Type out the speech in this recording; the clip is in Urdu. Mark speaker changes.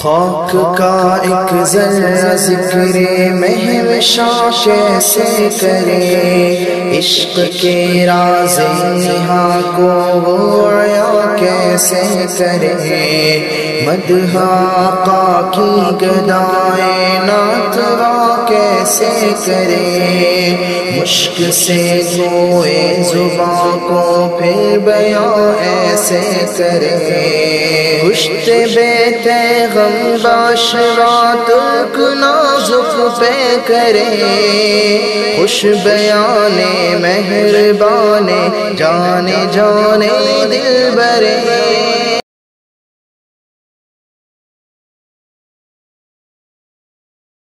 Speaker 1: خاک کا ایک ذرہ ذکر مہوشاں کیسے کرے، عشق کے راز نہاں کو وہ عیاں کیسے کرے، مدح آقا کی گدائیں ناتواں کیسے کرے، مشک سے دھوئے زباں کو پھر بیاں ایسے کرے، پشت بیت غم باشوا ترک نازک پہ کرے، خوش بیان مہربان جانے جانے دل برے۔